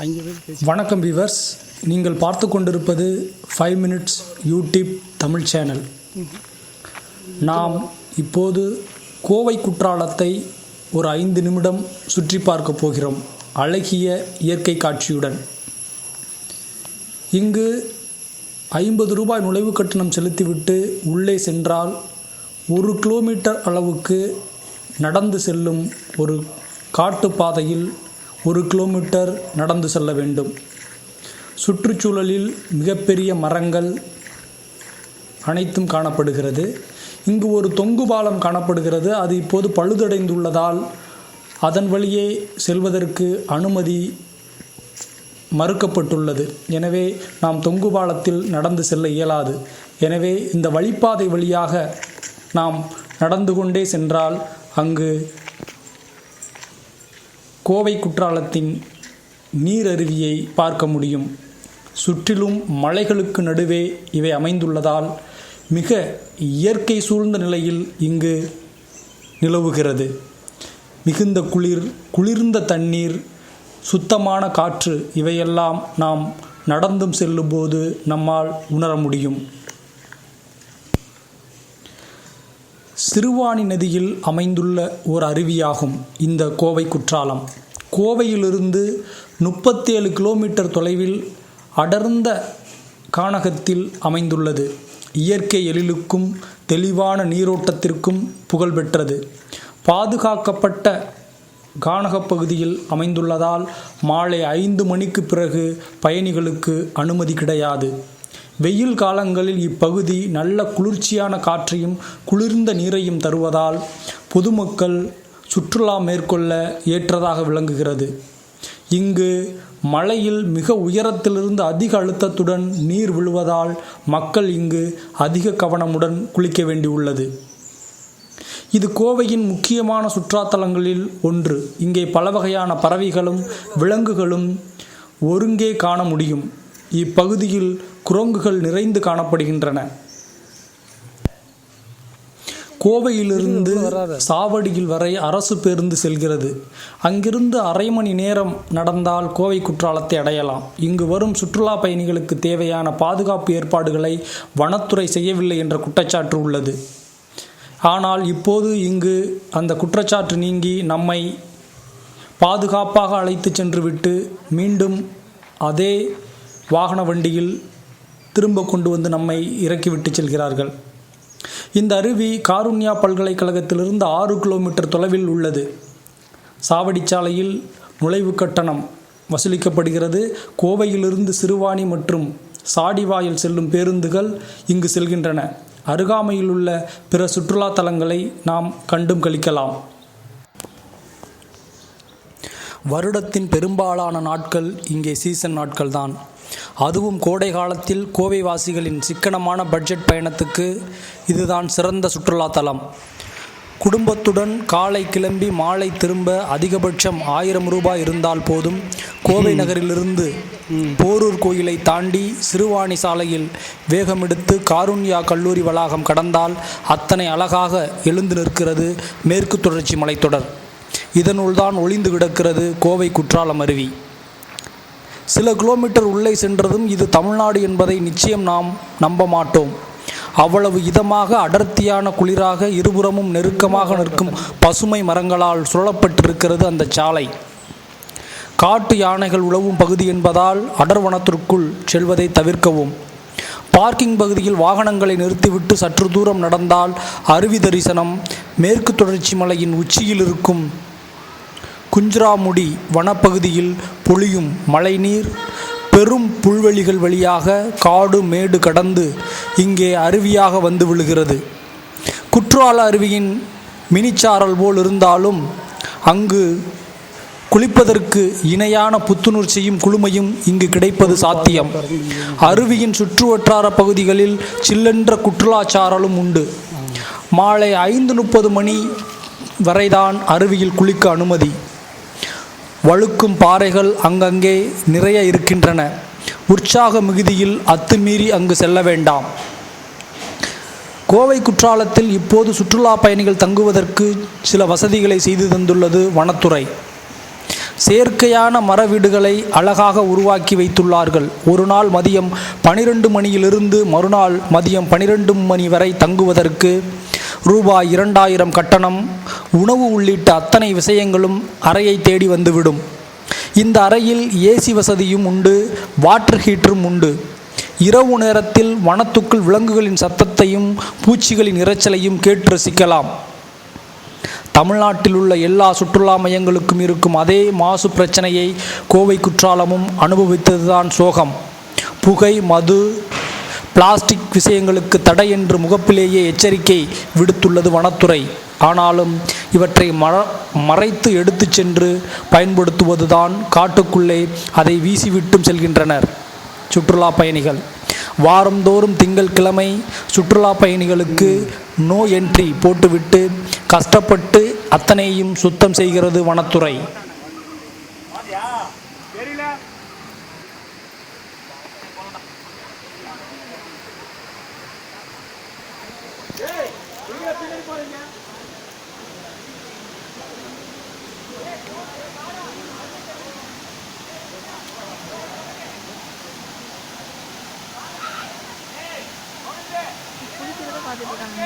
வணக்கம் வீவர்ஸ், நீங்கள் பார்த்து கொண்டிருப்பது 5 மினிட்ஸ் யூடியூப் தமிழ் சேனல். நாம் இப்போது கோவை குற்றாலத்தை ஒரு 5 நிமிடம் சுற்றி பார்க்க போகிறோம், அழகிய இயற்கை காட்சியுடன். இங்கு 50 ரூபாய் நுழைவு கட்டணம் செலுத்திவிட்டு உள்ளே சென்றால் 1 கிலோமீட்டர் அளவுக்கு நடந்து செல்லும் ஒரு காட்டுப்பாதையில் 1 கிலோமீட்டர் நடந்து செல்ல வேண்டும். சுற்றுச்சூழலில் மிகப்பெரிய மரங்கள் அனைத்தும் காணப்படுகிறது. இங்கு ஒரு தொங்கு பாலம் காணப்படுகிறது. அது இப்போது பழுதடைந்துள்ளதால் அதன் வழியே செல்வதற்கு அனுமதி மறுக்கப்பட்டுள்ளது. எனவே நாம் தொங்கு பாலத்தில் நடந்து செல்ல இயலாது. எனவே இந்த வழிப்பாதை வழியாக நாம் நடந்து கொண்டே சென்றால் அங்கு கோவை குற்றாலத்தின் நீரருவியை பார்க்க முடியும். சுற்றிலும் மலைகளுக்கு நடுவே இவை அமைந்துள்ளதால் மிக இயற்கை சூழ்ந்த நிலையில் இங்கு நிலவுகிறது. மிகுந்த குளிர்ந்த தண்ணீர், சுத்தமான காற்று, இவையெல்லாம் நாம் நடந்தும் செல்லும்போது நம்மால் உணர முடியும். சிறுவாணி நதியில் அமைந்துள்ள ஒரு அருவியாகும் இந்த கோவை குற்றாலம். கோவையிலிருந்து 37 கிலோமீட்டர் தொலைவில் அடர்ந்த கானகத்தில் அமைந்துள்ளது. இயற்கை எழிலுக்கும் தெளிவான நீரோட்டத்திற்கும் புகழ்பெற்றது. பாதுகாக்கப்பட்ட கானகப் பகுதியில் அமைந்துள்ளதால் மாலை 5 மணிக்கு பிறகு பயணிகளுக்கு அனுமதி கிடையாது. வெயில் காலங்களில் இப்பகுதி நல்ல குளிர்ச்சியான காற்றையும் குளிர்ந்த நீரையும் தருவதால் பொதுமக்கள் சுற்றுலா மேற்கொள்ள ஏற்றதாக விளங்குகிறது. இங்கு மலையில் மிக உயரத்திலிருந்து அதிக அழுத்தத்துடன் நீர் விழுவதால் மக்கள் இங்கு அதிக கவனமுடன் குளிக்க வேண்டியுள்ளது. இது கோவையின் முக்கியமான சுற்றுலாத்தலங்களில் ஒன்று. இங்கே பல வகையான பறவைகளும் விலங்குகளும் ஒருங்கே காண முடியும். இப்பகுதியில் குரங்குகள் நிறைந்து காணப்படுகின்றன. கோவையிலிருந்து சாவடியில் வரை அரசு பேருந்து செல்கிறது. அங்கிருந்து அரை மணி நேரம் நடந்தால் கோவை குற்றாலத்தை அடையலாம். இங்கு வரும் சுற்றுலா பயணிகளுக்கு தேவையான பாதுகாப்பு ஏற்பாடுகளை வனத்துறை செய்யவில்லை என்ற குற்றச்சாட்டு உள்ளது. ஆனால் இப்போது இங்கு அந்த குற்றச்சாட்டு நீங்கி நம்மை பாதுகாப்பாக அழைத்து சென்றுவிட்டு மீண்டும் அதே வாகன வண்டியில் திரும்ப கொண்டு வந்து நம்மை இறக்கிவிட்டு செல்கிறார்கள். இந்த அருவி காருண்யா பல்கலைக்கழகத்திலிருந்து 6 கிலோமீட்டர் தொலைவில் உள்ளது. சாவடிச்சாலையில் நுழைவு கட்டணம் வசூலிக்கப்படுகிறது. கோவையிலிருந்து சிறுவாணி மற்றும் சாடிவாயில் செல்லும் பேருந்துகள் இங்கு செல்கின்றன. அருகாமையில் உள்ள பிற சுற்றுலா தலங்களை நாம் கண்டும் கழிக்கலாம். வருடத்தின் பெரும்பாலான நாட்கள் இங்கே சீசன் நாட்கள்தான். அதுவும் கோடை காலத்தில் கோவை வாசிகளின் சிக்கனமான பட்ஜெட் பயணத்துக்கு இதுதான் சிறந்த சுற்றுலா தலம். குடும்பத்துடன் காலை கிளம்பி மாலை திரும்ப அதிகபட்சம் 1000 ரூபாய் இருந்தால் போதும். கோவை நகரிலிருந்து போரூர் கோயிலை தாண்டி சிறுவாணி சாலையில் வேகமெடுத்து காருண்யா கல்லூரி வளாகம் கடந்தால் அத்தனை அழகாக எழுந்து நிற்கிறது மேற்கு தொடர்ச்சி மலைத்தொடர். இதனுள் தான் ஒளிந்து கிடக்கிறது கோவை குற்றாலம் அருவி. சில கிலோமீட்டர் உள்ளே சென்றதும் இது தமிழ்நாடு என்பதை நிச்சயம் நாம் நம்ப மாட்டோம். அவ்வளவு இதமாக அடர்த்தியான குளிராக இருபுறமும் நெருக்கமாக நிற்கும் பசுமை மரங்களால் சூழப்பட்டிருக்கிறது அந்த சாலை. காட்டு யானைகள் உழவும் பகுதி என்பதால் அடர்வனத்திற்குள் செல்வதை தவிர்க்கவும். பார்க்கிங் பகுதியில் வாகனங்களை நிறுத்திவிட்டு சற்று தூரம் நடந்தால் அருவி தரிசனம். மேற்கு தொடர்ச்சி மலையின் உச்சியில் இருக்கும் குஞ்சிராமுடி வனப்பகுதியில் பொழியும் மழைநீர் பெரும் புல்வெளிகள் வழியாக காடு மேடு கடந்து இங்கே அருவியாக வந்து விழுகிறது. குற்றால அருவியின் மினிச்சாரல் போல் இருந்தாலும் அங்கு குளிப்பதற்கு இணையான புத்துணர்ச்சியும் குளுமையும் இங்கு கிடைப்பது சாத்தியம். அருவியின் சுற்றுவட்டார பகுதிகளில் சில்லென்ற குற்றுலாச்சாரலும் உண்டு. மாலை 5:30 மணி வரைதான் அருவியில் குளிக்க அனுமதி. வழுக்கும் பாறைகள் அங்கங்கே நிறைய இருக்கின்றன. உற்சாக மிகுதியில் அத்துமீறி அங்கு செல்ல வேண்டாம். கோவை குற்றாலத்தில் இப்போது சுற்றுலா பயணிகள் தங்குவதற்கு சில வசதிகளை செய்து தந்துள்ளது வனத்துறை. செயற்கையான மர வீடுகளை அழகாக உருவாக்கி வைத்துள்ளார்கள். ஒரு நாள் மதியம் 12 மணியிலிருந்து மறுநாள் மதியம் 12 மணி வரை தங்குவதற்கு ரூபாய் 2000 கட்டணம். உணவு உள்ளிட்ட அத்தனை விஷயங்களும் அறையை தேடி வந்துவிடும். இந்த அறையில் ஏசி வசதியும் உண்டு, வாட்டர் ஹீட்டரும் உண்டு. இரவு நேரத்தில் வனத்துக்குள் விலங்குகளின் சத்தத்தையும் பூச்சிகளின் இரைச்சலையும் கேட்டு ரசிக்கலாம். தமிழ்நாட்டில் உள்ள எல்லா சுற்றுலா மையங்களுக்கும் இருக்கும் அதே மாசு பிரச்சனையை கோவை குற்றாலமும் அனுபவித்ததுதான் சோகம். புகை, மது, பிளாஸ்டிக் விஷயங்களுக்கு தடை என்று முகப்பிலேயே எச்சரிக்கை விடுத்துள்ளது வனத்துறை. ஆனாலும் இவற்றை மறைத்து எடுத்து சென்று பயன்படுத்துவதுதான். காட்டுக்குள்ளே அதை வீசிவிட்டும் செல்கின்றனர் சுற்றுலா பயணிகள். வாரந்தோறும் திங்கட்கிழமை சுற்றுலா பயணிகளுக்கு நோ என்ட்ரி போட்டுவிட்டு கஷ்டப்பட்டு அத்தனையும் சுத்தம் செய்கிறது வனத்துறை. பார்த்துட்டு இருக்காங்க.